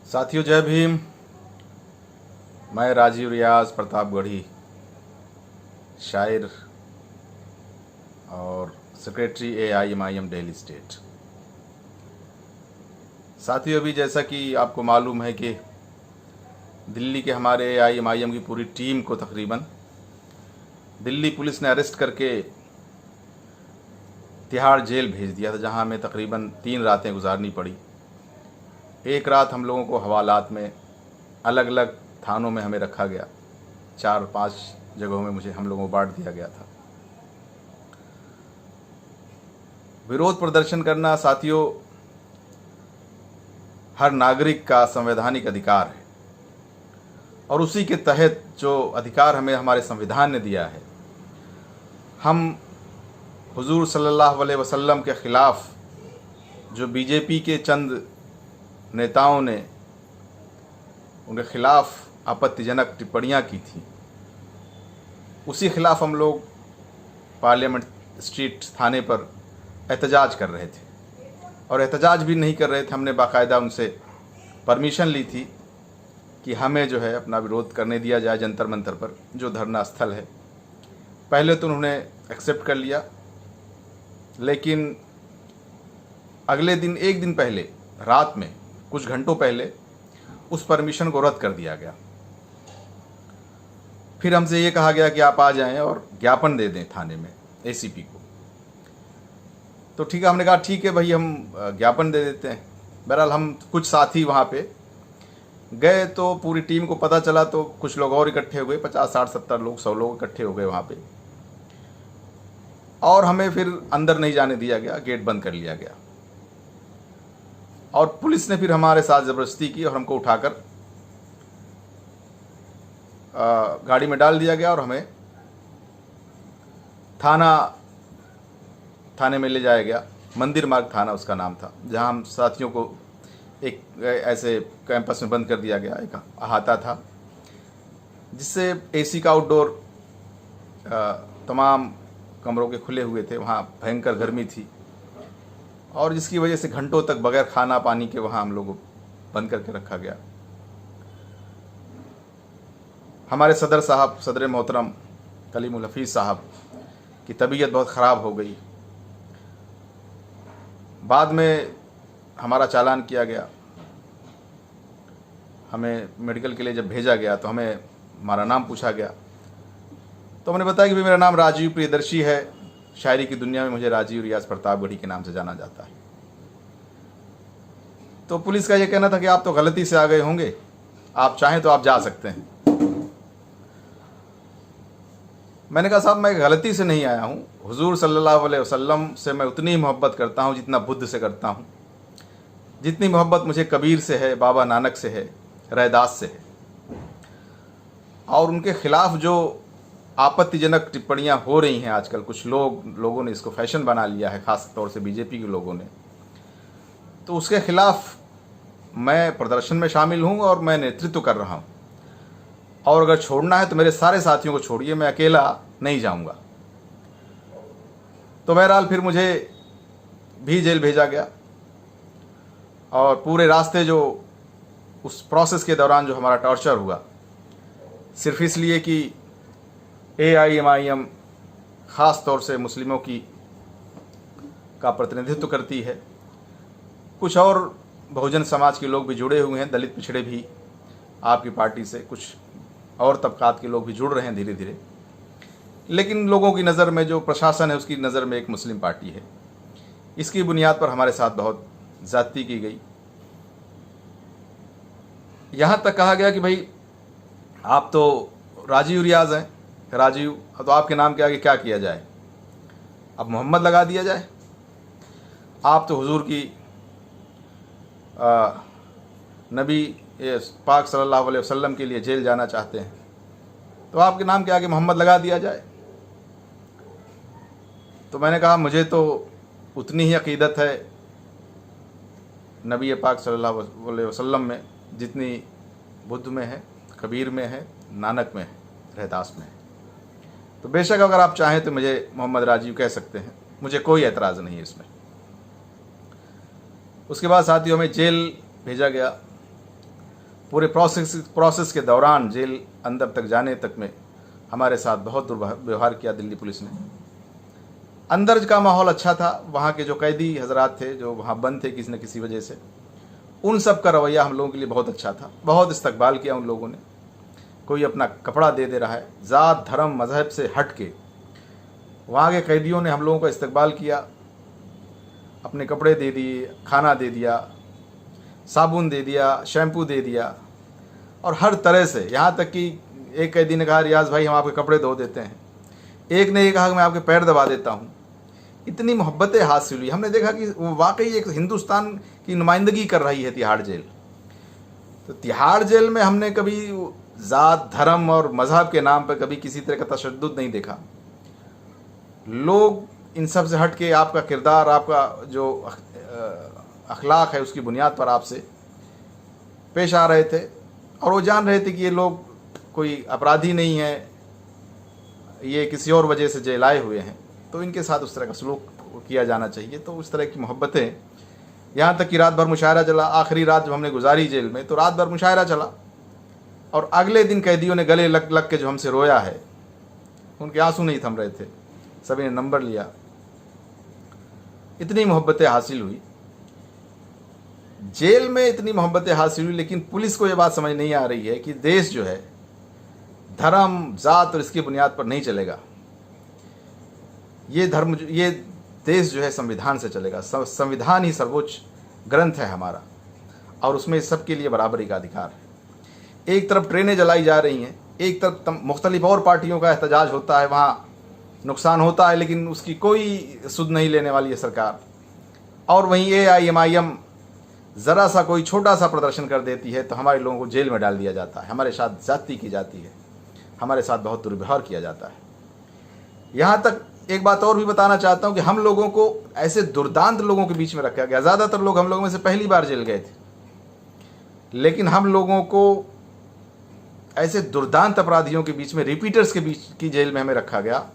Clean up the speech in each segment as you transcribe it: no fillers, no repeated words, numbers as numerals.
साथियों, जय भीम। मैं राजीव रियाज प्रतापगढ़ी, शायर और सेक्रेटरी AIMIM दिल्ली स्टेट। साथियों, अभी जैसा कि आपको मालूम है कि दिल्ली के हमारे AIMIM की पूरी टीम को तकरीबन दिल्ली पुलिस ने अरेस्ट करके तिहाड़ जेल भेज दिया था, जहां हमें तकरीबन 3 रातें गुजारनी पड़ी। एक रात हम लोगों को हवालात में अलग अलग थानों में हमें रखा गया। 4-5 जगहों में हम लोगों को बांट दिया गया था। विरोध प्रदर्शन करना साथियों हर नागरिक का संवैधानिक अधिकार है, और उसी के तहत जो अधिकार हमें हमारे संविधान ने दिया है, हम हुजूर सल्लल्लाहु अलैहि वसल्लम के ख़िलाफ़ जो बीजेपी के चंद नेताओं ने उनके खिलाफ आपत्तिजनक टिप्पणियां की थी, उसी खिलाफ हम लोग पार्लियामेंट स्ट्रीट थाने पर एहतजाज कर रहे थे। और एहतजाज भी नहीं कर रहे थे, हमने बाकायदा उनसे परमिशन ली थी कि हमें जो है अपना विरोध करने दिया जाए जंतर मंतर पर, जो धरना स्थल है। पहले तो उन्होंने एक्सेप्ट कर लिया, लेकिन अगले दिन, एक दिन पहले रात में, कुछ घंटों पहले उस परमिशन को रद्द कर दिया गया। फिर हमसे ये कहा गया कि आप आ जाएं और ज्ञापन दे दें थाने में ACP को। तो ठीक है, हमने कहा ठीक है भाई, हम ज्ञापन दे देते हैं। बहरहाल हम कुछ साथी वहाँ पे गए, तो पूरी टीम को पता चला, तो कुछ लोग और इकट्ठे हो गए, 50, 60, 70 लोग, 100 लोग इकट्ठे हो गए वहाँ पे, और हमें फिर अंदर नहीं जाने दिया गया, गेट बंद कर लिया गया। और पुलिस ने फिर हमारे साथ ज़बरदस्ती की और हमको उठाकर गाड़ी में डाल दिया गया और हमें थाने में ले जाया गया। मंदिर मार्ग थाना उसका नाम था, जहां हम साथियों को एक ऐसे कैंपस में बंद कर दिया गया। एक अहाता था जिससे AC का आउटडोर तमाम कमरों के खुले हुए थे। वहाँ भयंकर गर्मी थी, और जिसकी वजह से घंटों तक बगैर खाना पानी के वहाँ हम लोगों को बंद करके रखा गया। हमारे सदर मोहतरम कलीमुल हफीज़ साहब की तबीयत बहुत ख़राब हो गई। बाद में हमारा चालान किया गया, हमें मेडिकल के लिए जब भेजा गया तो हमें हमारा नाम पूछा गया। तो हमने बताया कि भाई मेरा नाम राजीव प्रियदर्शी है, शायरी की दुनिया में मुझे राजीव रियाज प्रतापगढ़ी के नाम से जाना जाता है। तो पुलिस का ये कहना था कि आप तो गलती से आ गए होंगे, आप चाहें तो आप जा सकते हैं। मैंने कहा साहब, मैं गलती से नहीं आया हूँ। हुजूर सल्लल्लाहु अलैहि वसल्लम से मैं उतनी मोहब्बत करता हूँ जितना बुद्ध से करता हूँ, जितनी मोहब्बत मुझे कबीर से है, बाबा नानक से है, रैदास से है। और उनके खिलाफ जो आपत्तिजनक टिप्पणियां हो रही हैं आजकल, कुछ लोगों ने इसको फैशन बना लिया है, खास तौर से बीजेपी के लोगों ने, तो उसके खिलाफ मैं प्रदर्शन में शामिल हूं और मैं नेतृत्व कर रहा हूं। और अगर छोड़ना है तो मेरे सारे साथियों को छोड़िए, मैं अकेला नहीं जाऊंगा। तो बहरहाल फिर मुझे भी जेल भेजा गया, और पूरे रास्ते जो उस प्रोसेस के दौरान जो हमारा टॉर्चर हुआ, सिर्फ इसलिए कि AIMIM ख़ास तौर से मुस्लिमों का प्रतिनिधित्व करती है। कुछ और बहुजन समाज के लोग भी जुड़े हुए हैं, दलित पिछड़े भी आपकी पार्टी से, कुछ और तबकात के लोग भी जुड़ रहे हैं धीरे धीरे। लेकिन लोगों की नज़र में, जो प्रशासन है उसकी नज़र में, एक मुस्लिम पार्टी है। इसकी बुनियाद पर हमारे साथ बहुत ज़्यादती की गई। यहाँ तक कहा गया कि भाई आप तो राजीव रियाज हैं, राजीव, तो आपके नाम के आगे क्या किया जाए? अब मोहम्मद लगा दिया जाए? आप तो हुजूर की नबी पाक सल्लल्लाहु अलैहि वसल्लम के लिए जेल जाना चाहते हैं, तो आपके नाम के आगे मोहम्मद लगा दिया जाए? तो मैंने कहा मुझे तो उतनी ही अकीदत है नबी पाक सल्लल्लाहु अलैहि वसल्लम में जितनी बुद्ध में है, कबीर में है, नानक में है, रैदास में है। तो बेशक अगर आप चाहें तो मुझे मोहम्मद राजीव कह सकते हैं, मुझे कोई एतराज़ नहीं है इसमें। उसके बाद साथियों हमें जेल भेजा गया। पूरे प्रोसेस के दौरान जेल अंदर तक जाने तक में हमारे साथ बहुत दुर्व्यवहार किया दिल्ली पुलिस ने। अंदर का माहौल अच्छा था, वहाँ के जो कैदी हजरात थे जो वहाँ बंद थे किसी न किसी वजह से, उन सब का रवैया हम लोगों के लिए बहुत अच्छा था। बहुत इस्तकबाल किया उन लोगों ने। कोई अपना कपड़ा दे रहा है, ज़ात धर्म मज़हब से हट के वहाँ के कैदियों ने हम लोगों का इस्तकबाल किया, अपने कपड़े दे दिए, खाना दे दिया, साबुन दे दिया, शैम्पू दे दिया, और हर तरह से, यहाँ तक कि एक कैदी ने कहा रियाज़ भाई हम आपके कपड़े धो देते हैं, एक ने ये कहा कि मैं आपके पैर दबा देता हूँ। इतनी मोहब्बतें हासिल हुई। हमने देखा कि वो वाकई एक हिंदुस्तान की नुमाइंदगी कर रही है तिहाड़ जेल। तो तिहाड़ जेल में हमने कभी ज़ात धर्म और मज़हब के नाम पर कभी किसी तरह का तशद्दुद नहीं देखा। लोग इन सब से हट के आपका किरदार, आपका जो अखलाक है उसकी बुनियाद पर आपसे पेश आ रहे थे, और वो जान रहे थे कि ये लोग कोई अपराधी नहीं है, ये किसी और वजह से जेल आए हुए हैं, तो इनके साथ उस तरह का सलूक किया जाना चाहिए। तो उस तरह की मोहब्बतें, यहाँ तक कि रात भर मुशायरा चला। आखिरी रात जब हमने गुजारी जेल में तो रात भर मुशायरा चला, और अगले दिन कैदियों ने गले लग लग के जो हमसे रोया है, उनके आंसू नहीं थम रहे थे, सभी ने नंबर लिया। इतनी मोहब्बतें हासिल हुई जेल में, इतनी मोहब्बतें हासिल हुई। लेकिन पुलिस को ये बात समझ नहीं आ रही है कि देश जो है धर्म जात और इसकी बुनियाद पर नहीं चलेगा। ये देश जो है संविधान से चलेगा। संविधान ही सर्वोच्च ग्रंथ है हमारा, और उसमें सबके लिए बराबरी का अधिकार है। एक तरफ ट्रेनें जलाई जा रही हैं, एक तरफ मुख्तलिफ और पार्टियों का एहतजाज होता है, वहाँ नुकसान होता है, लेकिन उसकी कोई सुध नहीं लेने वाली है सरकार। और वहीं AIMIM ज़रा सा कोई छोटा सा प्रदर्शन कर देती है तो हमारे लोगों को जेल में डाल दिया जाता है, हमारे साथ ज़्यादती की जाती है, हमारे साथ बहुत दुर्व्यवहार किया जाता है। यहाँ तक एक बात और भी बताना चाहता हूँ कि हम लोगों को ऐसे दुर्दांत लोगों के बीच में रखा गया। ज़्यादातर लोग हम लोगों में से पहली बार जेल गए थे, लेकिन हम लोगों को ऐसे दुर्दांत अपराधियों के बीच में, रिपीटर्स के बीच की जेल में हमें रखा गया,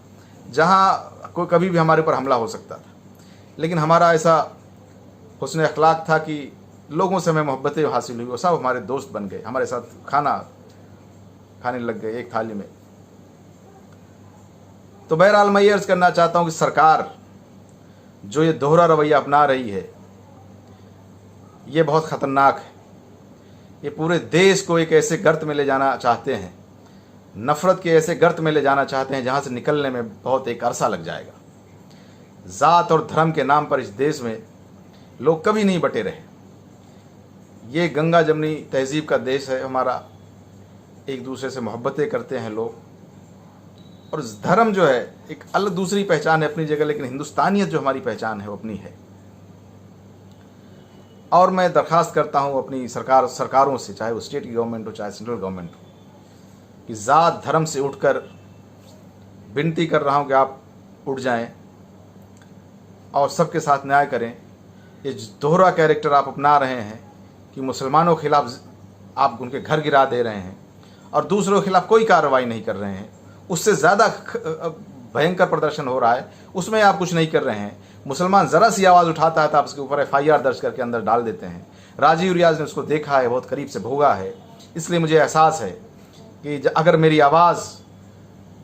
जहाँ कोई कभी भी हमारे ऊपर हमला हो सकता था। लेकिन हमारा ऐसा हुस्न अखलाक था कि लोगों से हमें मोहब्बतें हासिल हुई, वो सब हमारे दोस्त बन गए, हमारे साथ खाना खाने लग गए एक थाली में। तो बहरहाल मैं ये अर्ज़ करना चाहता हूँ कि सरकार जो ये दोहरा रवैया अपना रही है, ये बहुत ख़तरनाक है। ये पूरे देश को एक ऐसे गर्त में ले जाना चाहते हैं, नफ़रत के ऐसे गर्त में ले जाना चाहते हैं जहाँ से निकलने में बहुत एक अरसा लग जाएगा। ज़ात और धर्म के नाम पर इस देश में लोग कभी नहीं बटे रहे। ये गंगा जमनी तहज़ीब का देश है हमारा, एक दूसरे से मोहब्बतें करते हैं लोग, और धर्म जो है एक अलग दूसरी पहचान है अपनी जगह, लेकिन हिंदुस्तानियत जो हमारी पहचान है वो अपनी है। और मैं दरख्वास्त करता हूँ अपनी सरकारों से, चाहे वो स्टेट की गवर्नमेंट हो चाहे सेंट्रल गवर्नमेंट हो, कि ज़ात धर्म से उठकर विनती कर रहा हूँ कि आप उठ जाएं और सबके साथ न्याय करें। ये दोहरा कैरेक्टर आप अपना रहे हैं कि मुसलमानों के खिलाफ आप उनके घर गिरा दे रहे हैं और दूसरों के खिलाफ कोई कार्रवाई नहीं कर रहे हैं, उससे ज़्यादा भयंकर प्रदर्शन हो रहा है, उसमें आप कुछ नहीं कर रहे हैं। मुसलमान ज़रा सी आवाज़ उठाता है तो आप उसके ऊपर FIR दर्ज करके अंदर डाल देते हैं। राजीव रियाज ने उसको देखा है, बहुत करीब से भोगा है, इसलिए मुझे एहसास है कि अगर मेरी आवाज़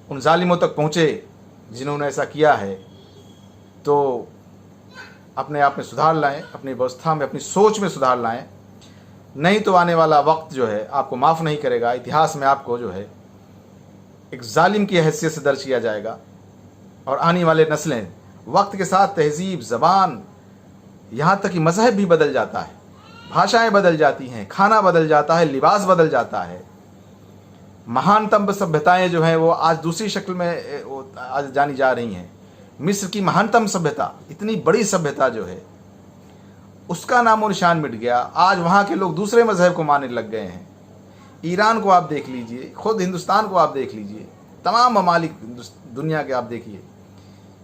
उन जालिमों तक पहुँचे जिन्होंने ऐसा किया है, तो अपने आप में सुधार लाएं, अपनी व्यवस्था में, अपनी सोच में सुधार लाएं, नहीं तो आने वाला वक्त जो है आपको माफ़ नहीं करेगा। इतिहास में आपको जो है एक जालिम की हैसियत से दर्ज किया जाएगा, और आने वाले नस्लें वक्त के साथ तहज़ीब, ज़बान, यहाँ तक कि मज़हब भी बदल जाता है, भाषाएं बदल जाती हैं, खाना बदल जाता है, लिबास बदल जाता है। महानतम सभ्यताएं जो हैं वो आज दूसरी शक्ल में आज जानी जा रही हैं। मिस्र की महानतम सभ्यता, इतनी बड़ी सभ्यता जो है, उसका नामो निशान मिट गया। आज वहाँ के लोग दूसरे मज़हब को मानने लग गए हैं। ईरान को आप देख लीजिए, खुद हिंदुस्तान को आप देख लीजिए, तमाम ममालिक दुनिया के आप देखिए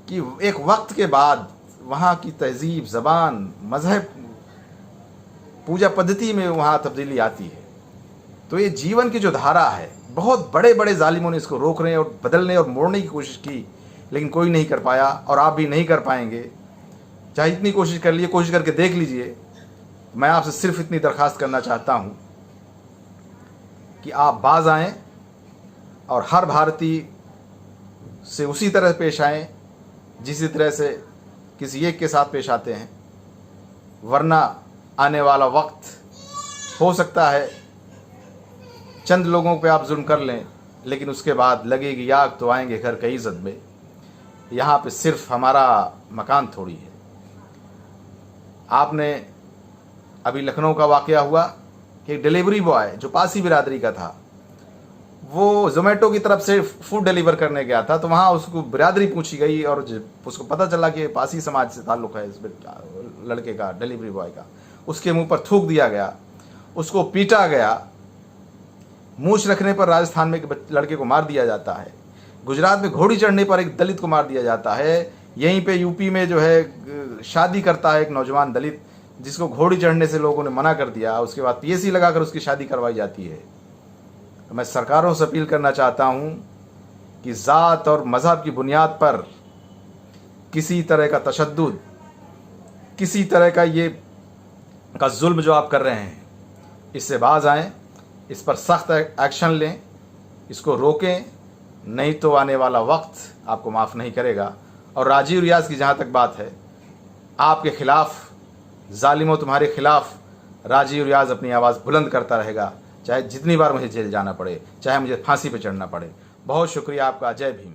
कि एक वक्त के बाद वहाँ की तहज़ीब, ज़बान, मज़हब, पूजा पद्धति में वहाँ तब्दीली आती है। तो ये जीवन की जो धारा है, बहुत बड़े बड़े जालिमों ने इसको रोकने और बदलने और मोड़ने की कोशिश की, लेकिन कोई नहीं कर पाया, और आप भी नहीं कर पाएंगे, चाहे इतनी कोशिश कर लिए। कोशिश करके देख लीजिए। मैं आपसे सिर्फ इतनी दरख्वास्त करना चाहता हूँ कि आप बाज आएं और हर भारतीय से उसी तरह पेश आएं जिसी तरह से किसी एक के साथ पेश आते हैं, वरना आने वाला वक्त हो सकता है चंद लोगों पे आप जुल्म कर लें, लेकिन उसके बाद लगेगी आग तो आएंगे घर कई इज़्ज़त में। यहाँ पे सिर्फ हमारा मकान थोड़ी है। आपने अभी लखनऊ का वाक़या हुआ कि एक डिलीवरी बॉय जो पासी बिरादरी का था, वो ज़ोमैटो की तरफ से फूड डिलीवर करने गया था, तो वहाँ उसको बिरादरी पूछी गई और उसको पता चला कि पासी समाज से ताल्लुक़ है इस लड़के का, डिलीवरी बॉय का। उसके मुंह पर थूक दिया गया, उसको पीटा गया। मूछ रखने पर राजस्थान में एक लड़के को मार दिया जाता है, गुजरात में घोड़ी चढ़ने पर एक दलित को मार दिया जाता है, यहीं पे यूपी में जो है शादी करता है एक नौजवान दलित जिसको घोड़ी चढ़ने से लोगों ने मना कर दिया, उसके बाद पीएसी लगाकर उसकी शादी करवाई जाती है। तो मैं सरकारों से अपील करना चाहता हूँ कि ज़ात और मज़हब की बुनियाद पर किसी तरह का तशद्दुद, किसी तरह का ये का जुल्म जो आप कर रहे हैं, इससे बाज आएँ, इस पर सख्त एक्शन लें, इसको रोकें, नहीं तो आने वाला वक्त आपको माफ़ नहीं करेगा। और राजीव रियाज़ की जहाँ तक बात है, आपके ख़िलाफ़ ज़ालिमों, तुम्हारे ख़िलाफ़ राजीव रियाज़ अपनी आवाज़ बुलंद करता रहेगा, चाहे जितनी बार मुझे जेल जाना पड़े, चाहे मुझे फांसी पर चढ़ना पड़े। बहुत शुक्रिया आपका। जय भीम।